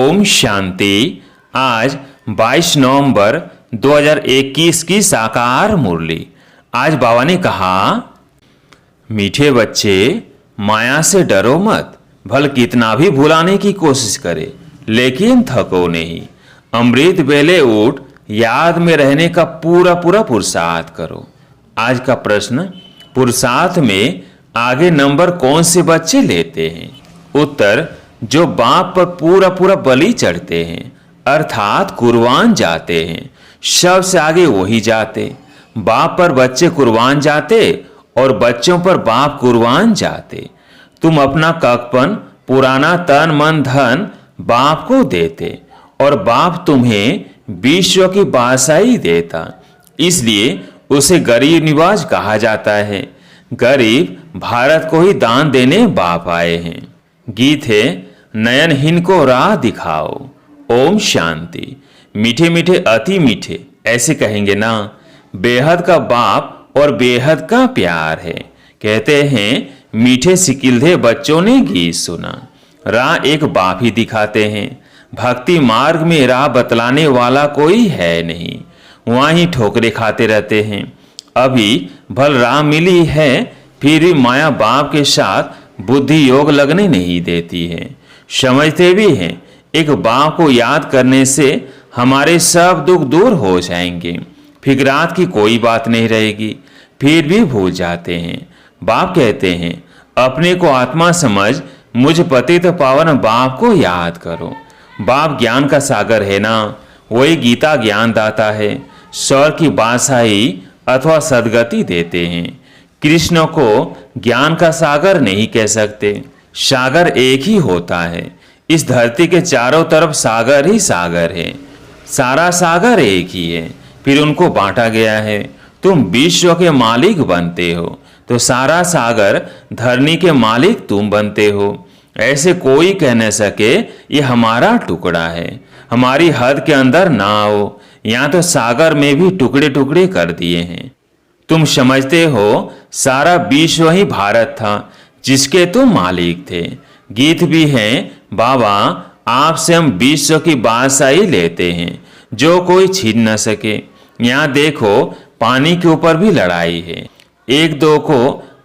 ओम शांति। आज 22 नवंबर 2021 की साकार मुरली। आज बाबा ने कहा, मीठे बच्चे माया से डरो मत, भल कितना भी भुलाने की कोशिश करे लेकिन थको नहीं। अमृत बेले उठ याद में रहने का पूरा पुरुषार्थ करो। आज का प्रश्न, पुरुषार्थ में आगे नंबर कौन से बच्चे लेते हैं? उत्तर, जो बाप पर पूरा बलि चढ़ते हैं अर्थात कुर्बान जाते हैं। सबसे आगे वही जाते। बाप पर बच्चे कुर्बान जाते और बच्चों पर बाप कुर्बान जाते। तुम अपना ककपन, पुराना तन मन धन बाप को देते और बाप तुम्हें विश्व की बादशाही देता। इसलिए उसे गरीब निवाज कहा जाता है। गरीब भारत को ही दान देने बाप आए हैं। गीत है, नयनहीन को राह दिखाओ। ओम शांति। मीठे मीठे अति मीठे ऐसे कहेंगे ना। बेहद का बाप और बेहद का प्यार है। कहते हैं, मीठे सिकिलधे बच्चों ने गीत सुना। राह एक बाप ही दिखाते हैं। भक्ति मार्ग में राह बतलाने वाला कोई है नहीं। वहां ही ठोकरे खाते रहते हैं। अभी भल राह मिली है, फिर भी माया बाप के साथ बुद्धि योग लगने नहीं देती है। समझते भी हैं एक बाप को याद करने से हमारे सब दुख दूर हो जाएंगे, फिक्रात की कोई बात नहीं रहेगी, फिर भी भूल जाते हैं। बाप कहते हैं, अपने को आत्मा समझ मुझ पतित पावन बाप को याद करो। बाप ज्ञान का सागर है ना, वही गीता ज्ञान दाता है। स्वर्ग की बादशाही अथवा सदगति देते हैं। कृष्ण को ज्ञान का सागर नहीं कह सकते। सागर एक ही होता है। इस धरती के चारों तरफ सागर ही सागर है। सारा सागर एक ही है, फिर उनको बांटा गया है। तुम विश्व के मालिक बनते हो तो सारा सागर धरनी के मालिक तुम बनते हो। ऐसे कोई कह न सके ये हमारा टुकड़ा है, हमारी हद के अंदर ना आओ। यहाँ तो सागर में भी टुकड़े टुकड़े कर दिए हैं। तुम समझते हो सारा विश्व ही भारत था जिसके तुम मालिक थे। गीत भी है, बाबा आपसे हम विश्व की बादशाही लेते हैं जो कोई छीन न सके। यहाँ देखो पानी के ऊपर भी लड़ाई है। एक दो को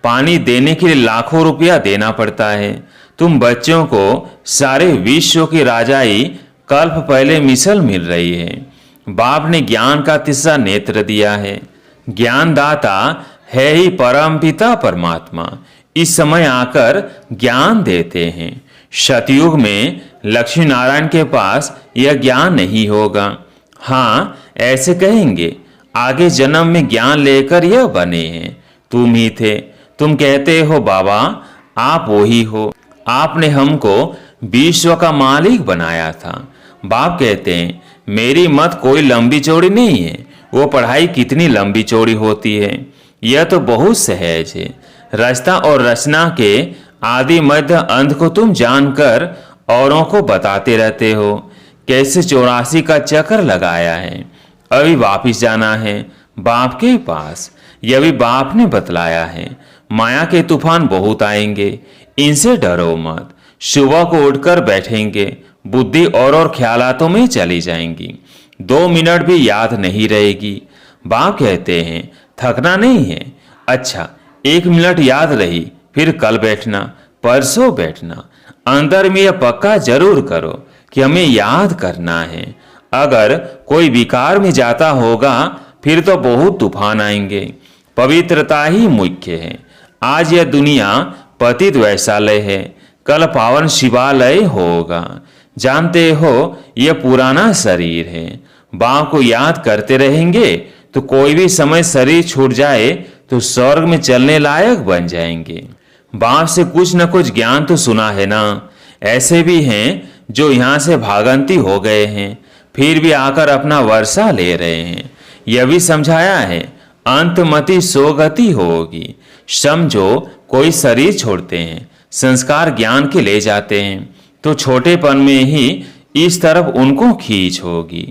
पानी देने के लिए लाखों रुपया देना पड़ता है। तुम बच्चों को सारे विश्व की राजाई कल्प पहले मिसल मिल रही है। बाप ने ज्ञान का तीसरा नेत्र दिया है। ज्ञानदाता है ही परम पिता परमात्मा। इस समय आकर ज्ञान देते हैं। सतयुग में लक्ष्मी नारायण के पास यह ज्ञान नहीं होगा। हाँ, ऐसे कहेंगे, आगे जन्म में ज्ञान लेकर यह बने हैं। तुम ही थे। तुम कहते हो बाबा आप वही हो। आपने हमको विश्व का मालिक बनाया था। बाप कहते हैं, मेरी मत कोई लंबी चौड़ी नहीं है। वो पढ़ाई कितनी लंबी चौड़ी होती है, यह तो बहुत सहज है। रचना और रचना के आदि मध्य अंत को तुम जानकर औरों को बताते रहते हो। कैसे 84 का चक्र लगाया है। अभी वापिस जाना है बाप के पास, यह भी बाप ने बतलाया है। माया के तूफान बहुत आएंगे, इनसे डरो मत। सुबह को उठकर बैठेंगे, बुद्धि और ख्यालातों में चली जाएंगी। 2 मिनट भी याद नहीं रहेगी। बाप कहते हैं, थकना नहीं है। अच्छा, 1 मिनट याद रही, फिर कल बैठना, परसों बैठना। अंदर में यह पक्का जरूर करो कि हमें याद करना है। अगर कोई विकार में जाता होगा फिर तो बहुत तूफान आएंगे। पवित्रता ही मुख्य है। आज यह दुनिया पतित वैशालय है, कल पावन शिवालय होगा। जानते हो यह पुराना शरीर है। बाप को याद करते रहेंगे तो कोई भी समय शरीर छूट जाए तो स्वर्ग में चलने लायक बन जाएंगे। बाप से कुछ न कुछ ज्ञान तो सुना है ना। ऐसे भी हैं जो यहाँ से भागंती हो गए हैं, फिर भी आकर अपना वर्षा ले रहे हैं। यह भी समझाया है, अंतमति सोगति होगी। समझो कोई शरीर छोड़ते हैं, संस्कार ज्ञान के ले जाते हैं तो छोटेपन में ही इस तरफ उनको खींच होगी।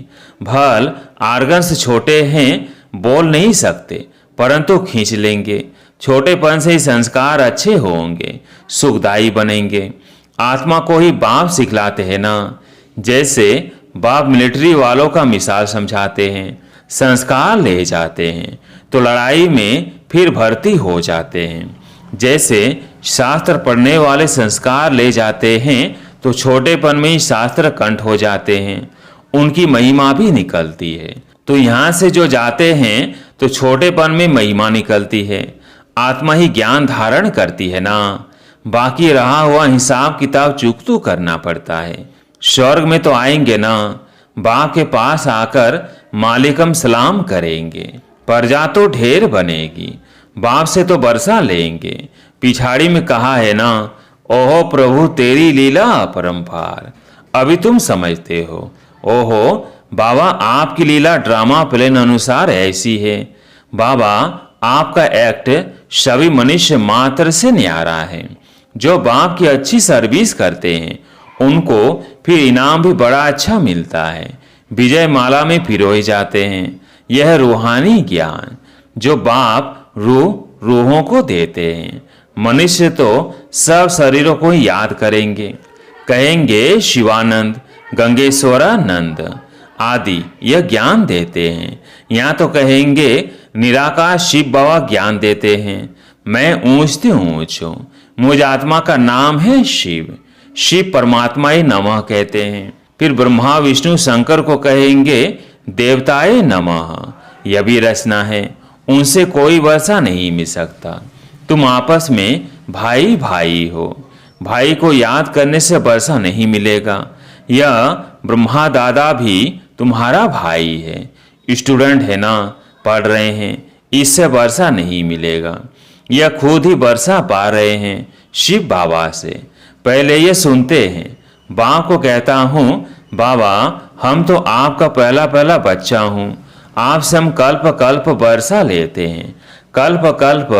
भल आर्गन से छोटे हैं, बोल नहीं सकते परंतु खींच लेंगे। छोटेपन से ही संस्कार अच्छे होंगे, सुखदायी बनेंगे। आत्मा को ही बाप सिखलाते हैं ना। जैसे बाप मिलिट्री वालों का मिसाल समझाते हैं, संस्कार ले जाते हैं तो लड़ाई में फिर भर्ती हो जाते हैं। जैसे शास्त्र पढ़ने वाले संस्कार ले जाते हैं तो छोटेपन में ही शास्त्र कंठ हो जाते हैं, उनकी महिमा भी निकलती है। तो यहाँ से जो जाते हैं तो छोटेपन में महिमा निकलती है, आत्मा ही ज्ञान धारण करती है ना। बाकी रहा हुआ हिसाब किताब चुकतू करना पड़ता है। स्वर्ग में तो आएंगे ना, बाप के पास आकर मालिकम सलाम करेंगे, प्रजा तो ढेर बनेगी, बाप से तो बरसा लेंगे। पिछाड़ी में कहा है ना, ओहो प्रभु तेरी लीला अपरंपार। अभी तुम समझते हो, ओहो बाबा आपकी लीला ड्रामा प्लेन अनुसार ऐसी है। बाबा आपका एक्ट सभी मनुष्य मात्र से न्यारा है। जो बाप की अच्छी सर्विस करते हैं उनको फिर इनाम भी बड़ा अच्छा मिलता है, विजय माला में पिरोए जाते हैं। यह रूहानी ज्ञान जो बाप रूहों को देते हैं। मनुष्य तो सब शरीरों को ही याद करेंगे, कहेंगे शिवानंद, गंगेश्वरानंद आदि यह ज्ञान देते हैं। यहाँ तो कहेंगे निराकार शिव बाबा ज्ञान देते हैं। मैं ऊंच से ऊंच हूँ, मुझ आत्मा का नाम है शिव, शिव परमात्मा ही नमः कहते हैं। फिर ब्रह्मा विष्णु शंकर को कहेंगे देवताए नमः। यह भी रचना है, उनसे कोई वर्षा नहीं मिल सकता। तुम आपस में भाई भाई हो, भाई को याद करने से वर्षा नहीं मिलेगा। यह ब्रह्मा दादा भी तुम्हारा भाई है, स्टूडेंट है ना, पढ़ रहे हैं, इससे वर्षा नहीं मिलेगा। यह खुद ही वर्षा पा रहे हैं शिव बाबा से। पहले ये सुनते हैं, बाप को कहता हूँ बाबा हम तो आपका पहला बच्चा हूँ, आपसे हम कल्प कल्प वर्षा लेते हैं, कल्प कल्प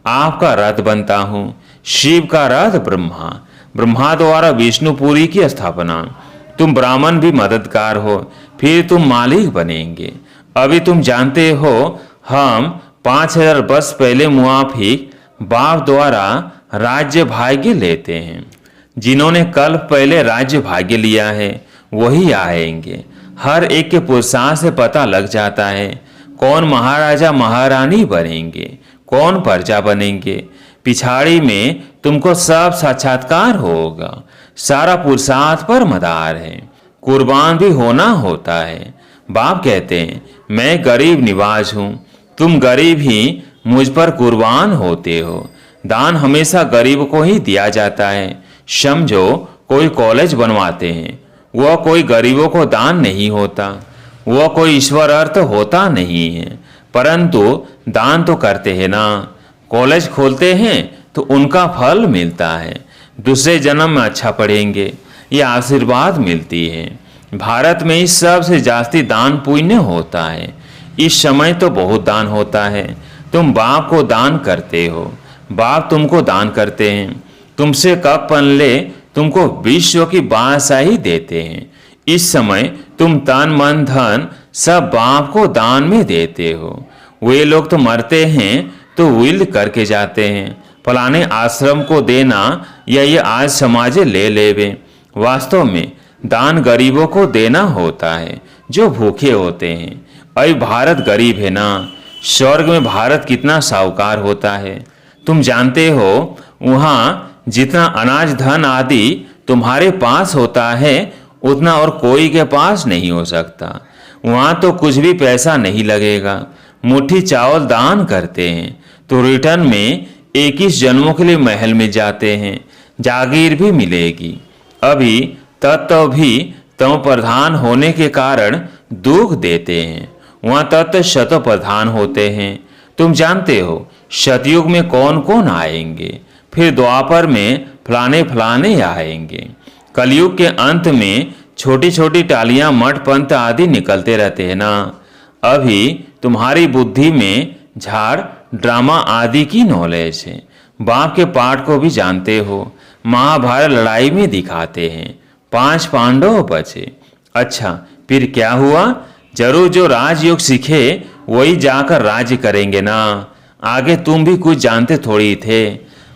आपका रथ बनता हूँ। शिव का रथ ब्रह्मा, ब्रह्मा द्वारा विष्णुपुरी की स्थापना। तुम ब्राह्मण भी मददगार हो, फिर तुम मालिक बनेंगे। अभी तुम जानते हो हम 5000 वर्ष पहले मुआफिक बाप द्वारा राज्य भाग्य लेते हैं। जिन्होंने कल्प पहले राज्य भाग्य लिया है वही आएंगे। हर एक के पुरुषार्थ से पता लग जाता है कौन महाराजा महारानी बनेंगे, कौन प्रजा बनेंगे। पिछाड़ी में तुमको सब साक्षात्कार होगा। सारा पुरुषार्थ पर मदार है, कुर्बान भी होना होता है। बाप कहते हैं मैं गरीब निवाज हूँ, तुम गरीब ही मुझ पर कुर्बान होते हो। दान हमेशा गरीब को ही दिया जाता है। समझो कोई कॉलेज बनवाते हैं, वह कोई गरीबों को दान नहीं होता, वह कोई ईश्वर अर्थ होता नहीं है, परंतु दान तो करते हैं ना। कॉलेज खोलते हैं तो उनका फल मिलता है, दूसरे जन्म में अच्छा पढ़ेंगे, ये आशीर्वाद मिलती है। भारत में इस सबसे जास्ती दान पुण्य होता है। इस समय तो बहुत दान होता है। तुम बाप को दान करते हो, बाप तुमको दान करते हैं। तुमसे कब पनले तुमको विश्व की बादशाही देते हैं। इस समय तुम तन मन धन सब बाप को दान में देते हो। वे लोग तो मरते हैं तो विल करके जाते हैं, फलाने आश्रम को देना या ये आज समाजे ले लेवे। वास्तव में दान गरीबों को देना होता है जो भूखे होते हैं। अभी भारत गरीब है ना, स्वर्ग में भारत कितना साहूकार होता है। तुम जानते हो वहाँ जितना अनाज धन आदि तुम्हारे पास होता है उतना और कोई के पास नहीं हो सकता। वहाँ तो कुछ भी पैसा नहीं लगेगा। मुट्ठी चावल दान करते हैं तो रिटर्न में 21 जन्मों के लिए महल में जाते हैं, जागीर भी मिलेगी। अभी तत्व भी तव प्रधान होने के कारण दुख देते हैं, वहाँ तत्व शत प्रधान होते हैं। तुम जानते हो सतयुग में कौन कौन आएंगे, फिर द्वापर में फलाने फलाने आएंगे। कलयुग के अंत में छोटी छोटी टालियां मठ पंथ आदि निकलते रहते हैं ना। अभी तुम्हारी बुद्धि में झाड़ ड्रामा आदि की नॉलेज है। बाप के पाठ को भी जानते हो, महाभारत लड़ाई में दिखाते हैं 5 पांडव बचे। अच्छा फिर क्या हुआ? जरूर जो राजयोग सीखे वही जाकर राज्य करेंगे ना। आगे तुम भी कुछ जानते थोड़ी थे।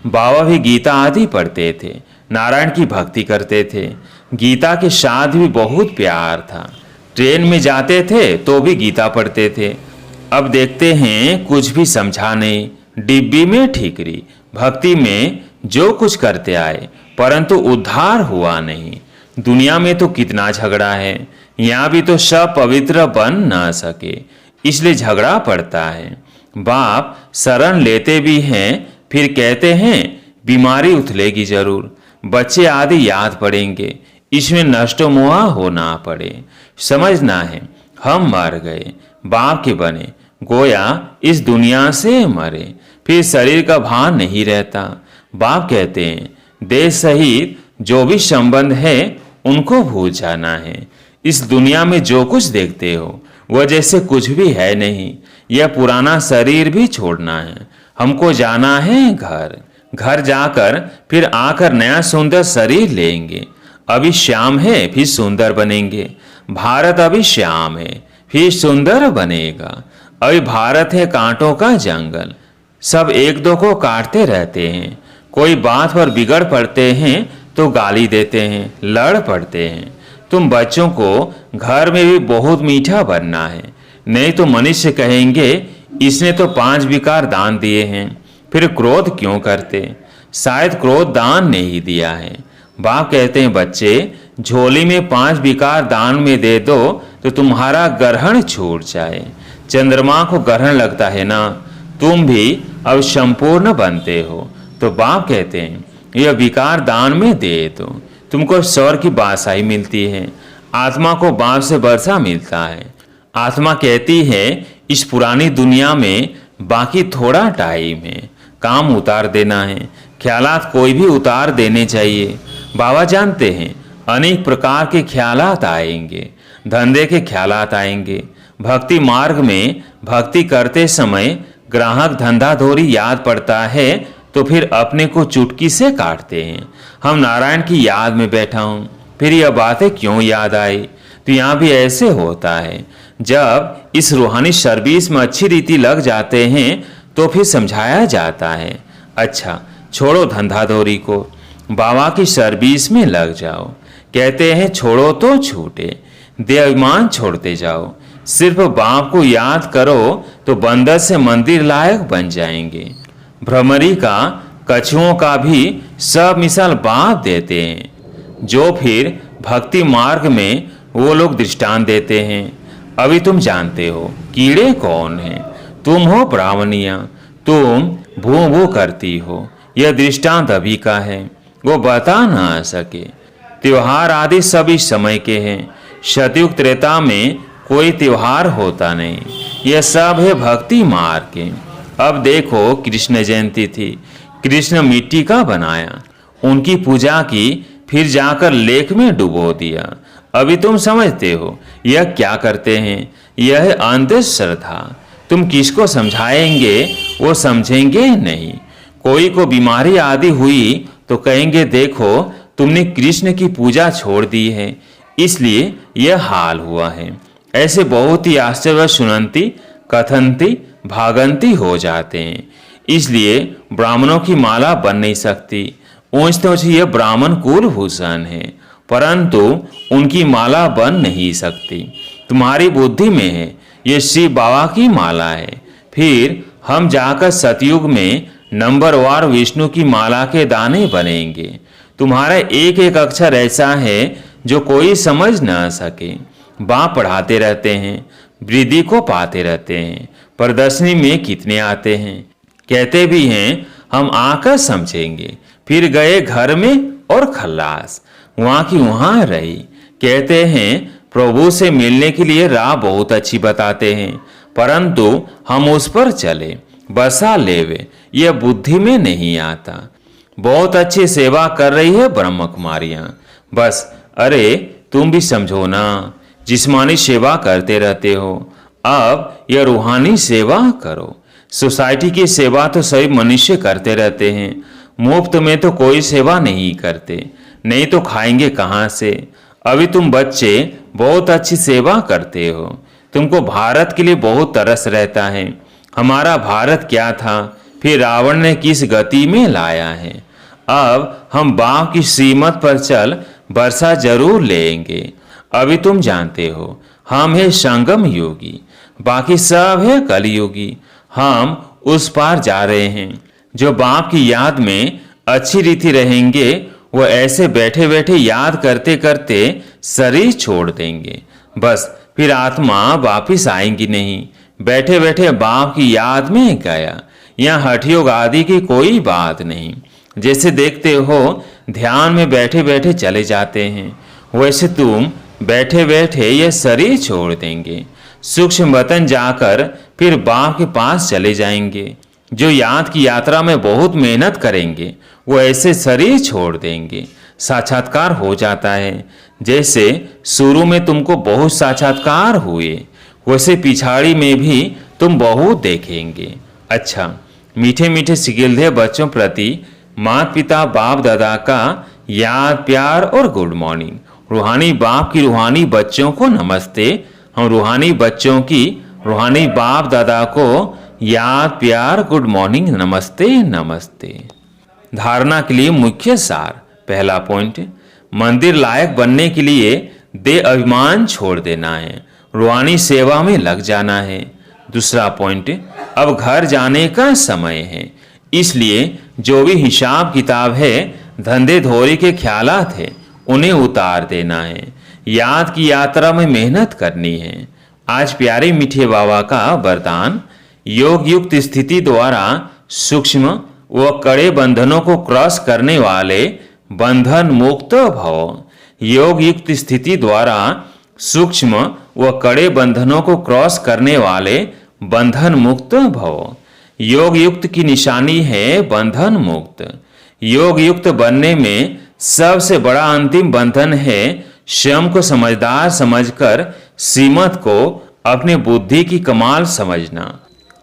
बाबा भी गीता आदि पढ़ते थे, नारायण की भक्ति करते थे। गीता के साथ भी बहुत प्यार था। ट्रेन में जाते थे तो भी गीता पढ़ते थे। अब देखते हैं कुछ भी समझा नहीं। डिब्बी में ठीकरी, भक्ति में जो कुछ करते आए परंतु उद्धार हुआ नहीं। दुनिया में तो कितना झगड़ा है, यहाँ भी तो सब पवित्र बन ना सके, इसलिए झगड़ा पड़ता है। बाप शरण लेते भी हैं, फिर कहते हैं बीमारी उथलेगी जरूर। बच्चे आदि याद पड़ेंगे, इसमें नष्ट मोहा होना पड़े। समझना है हम मर गए, बाप के बने, गोया इस दुनिया से मरे, फिर शरीर का भान नहीं रहता। बाप कहते हैं देह सहित जो भी संबंध है उनको भूल जाना है। इस दुनिया में जो कुछ देखते हो वह जैसे कुछ भी है नहीं। यह पुराना शरीर भी छोड़ना है, हमको जाना है घर। घर जाकर फिर आकर नया सुंदर शरीर लेंगे। अभी श्याम है फिर सुंदर बनेंगे। भारत अभी श्याम है फिर सुंदर बनेगा। अभी भारत है कांटों का जंगल, सब एक दो को काटते रहते हैं। कोई बात पर बिगड़ पड़ते हैं तो गाली देते हैं, लड़ पड़ते हैं। तुम बच्चों को घर में भी बहुत मीठा बनना है, नहीं तो मनुष्य कहेंगे इसने तो 5 विकार दान दिए हैं, फिर क्रोध क्यों करते। शायद क्रोध दान नहीं दिया है। बाप कहते हैं बच्चे झोली में 5 विकार दान में दे दो तो तुम्हारा ग्रहण छूट जाए। चंद्रमा को ग्रहण लगता है ना, तुम भी अब संपूर्ण बनते हो। तो बाप कहते हैं यह विकार दान में दे दो, तुमको स्वर की बादशाही मिलती है। आत्मा को बाप से वर्षा मिलता है। आत्मा कहती है इस पुरानी दुनिया में बाकी थोड़ा टाइम है, काम उतार देना है। ख्यालात कोई भी उतार देने चाहिए। बाबा जानते हैं अनेक प्रकार के ख्यालात आएंगे, धंधे के ख्यालात आएंगे। भक्ति मार्ग में भक्ति करते समय ग्राहक धंधाधोरी याद पड़ता है तो फिर अपने को चुटकी से काटते हैं। हम नारायण की याद में बैठा हूँ, फिर यह बातें क्यों याद आई। तो यहाँ भी ऐसे होता है, जब इस रूहानी सर्विस में अच्छी रीति लग जाते हैं तो फिर समझाया जाता है अच्छा छोड़ो धंधाधोरी को, बाबा की सर्विस में लग जाओ। कहते हैं छोड़ो तो छूटे, देवाभिमान छोड़ते जाओ। सिर्फ बाप को याद करो तो बंदर से मंदिर लायक बन जाएंगे। भ्रमरी का, कछुओं का भी सब मिसाल बाप देते हैं, जो फिर भक्ति मार्ग में वो लोग दृष्टांत देते हैं। अभी तुम जानते हो कीड़े कौन हैं, तुम हो ब्राह्मणिया, तुम भू भू करती हो। यह दृष्टांत अभी का है, वो बता ना सके। त्योहार आदि सभी समय के हैं। सतयुग त्रेता में कोई त्योहार होता नहीं, यह सब है भक्ति मार्ग के। अब देखो कृष्ण जयंती थी, कृष्ण मिट्टी का बनाया, उनकी पूजा की, फिर जाकर लेक में डुबो दिया। अभी तुम समझते हो यह क्या करते हैं, यह है अंधश्रद्धा। तुम किसको समझाएंगे वो समझेंगे नहीं। कोई को बीमारी आदि हुई तो कहेंगे देखो तुमने कृष्ण की पूजा छोड़ दी है, इसलिए यह हाल हुआ है। ऐसे बहुत ही आश्चर्य सुनंती, कथनती, भागंती हो जाते हैं। इसलिए ब्राह्मणों की माला बन नहीं सकती। ऊंच तो यह ब्राह्मण कुलभूषण है, परंतु उनकी माला बन नहीं सकती। तुम्हारी बुद्धि में है ये शिव बाबा की माला है। फिर हम जाकर सतयुग में नंबरवार विष्णु की माला के दाने बनेंगे। तुम्हारा एक एक अक्षर ऐसा है जो कोई समझ न सके। बाप पढ़ाते रहते हैं, वृद्धि को पाते रहते हैं। प्रदर्शनी में कितने आते हैं, कहते भी हैं हम आकर समझेंगे। फिर गए घर में और खल्लास, वहाँ की वहाँ रही। कहते हैं प्रभु से मिलने के लिए राह बहुत अच्छी बताते हैं, परंतु हम उस पर चले, बसा लेवे, यह बुद्धि में नहीं आता। बहुत अच्छी सेवा कर रही है ब्रह्म कुमारियाँ, बस अरे तुम भी समझो ना, जिस्मानी सेवा करते रहते हो, अब यह रूहानी सेवा करो। सोसाइटी की सेवा तो सभी मनुष्य करते रहते हैं, मुफ्त में तो कोई सेवा नहीं करते, नहीं तो खाएंगे कहाँ से। अभी तुम बच्चे बहुत अच्छी सेवा करते हो, तुमको भारत के लिए बहुत तरस रहता है। हमारा भारत क्या था, फिर रावण ने किस गति में लाया है। अब हम बाप की श्रीमत पर चल वर्षा जरूर लेंगे। अभी तुम जानते हो हम है संगम योगी, बाकी सब है कलयुगी। हम उस पार जा रहे हैं। जो बाप की याद में अच्छी रीति रहेंगे वो ऐसे बैठे बैठे याद करते करते शरीर छोड़ देंगे। बस फिर आत्मा वापिस आएंगी नहीं। बैठे बैठे बाप की याद में गया। यहाँ हठ योग आदि की कोई बात नहीं। जैसे देखते हो ध्यान में बैठे बैठे चले जाते हैं, वैसे तुम बैठे बैठे ये शरीर छोड़ देंगे। सूक्ष्म वतन जाकर फिर बाप के पास चले जाएंगे। जो याद की यात्रा में बहुत मेहनत करेंगे वो ऐसे शरीर छोड़ देंगे। साक्षात्कार हो जाता है। जैसे शुरू में तुमको बहुत साक्षात्कार हुए, वैसे पिछाड़ी में भी तुम बहुत देखेंगे। अच्छा, मीठे मीठे सिगिलधे बच्चों प्रति माता पिता बाप दादा का याद प्यार और गुड मॉर्निंग। रूहानी बाप की रूहानी बच्चों को नमस्ते। हम रूहानी बच्चों की रूहानी बाप दादा को याद प्यार गुड मॉर्निंग नमस्ते नमस्ते। धारणा के लिए मुख्य सार। पहला पॉइंट, मंदिर लायक बनने के लिए देह अभिमान छोड़ देना है, रूहानी सेवा में लग जाना है। दूसरा पॉइंट, अब घर जाने का समय है, इसलिए जो भी हिसाब किताब है धंधे धोरी के ख्यालात है उन्हें उतार देना है। याद की यात्रा में मेहनत करनी है। आज प्यारे मीठे बाबा का वरदान, योग युक्त स्थिति द्वारा सूक्ष्म व कड़े बंधनों को क्रॉस करने वाले बंधन मुक्त भव। योग युक्त स्थिति द्वारा सूक्ष्म व कड़े बंधनों को क्रॉस करने वाले बंधन मुक्त भव। योग युक्त की निशानी है बंधन मुक्त। योग युक्त बनने में सबसे बड़ा अंतिम बंधन है स्वयं को समझदार समझकर सीमत को अपनी बुद्धि की कमाल समझना,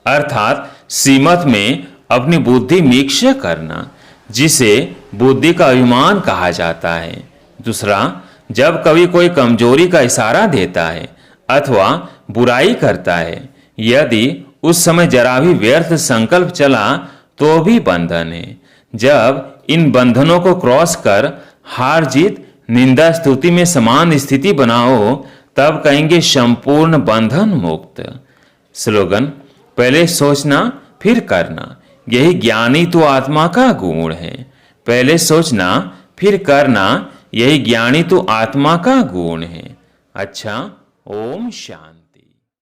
अर्थात सीमत में अपनी बुद्धि मिक्स करना, जिसे बुद्धि का अभिमान कहा जाता है। दूसरा, जब कभी कोई कमजोरी का इशारा देता है अथवा बुराई करता है, यदि उस समय जरा भी व्यर्थ संकल्प चला तो भी बंधन है। जब इन बंधनों को क्रॉस कर हार जीत निंदा स्तुति में समान स्थिति बनाओ तब कहेंगे संपूर्ण बंधन मुक्त। स्लोगन, पहले सोचना फिर करना, यही ज्ञानी तो आत्मा का गुण है। पहले सोचना फिर करना, यही ज्ञानी तो आत्मा का गुण है। अच्छा, ओम शांति।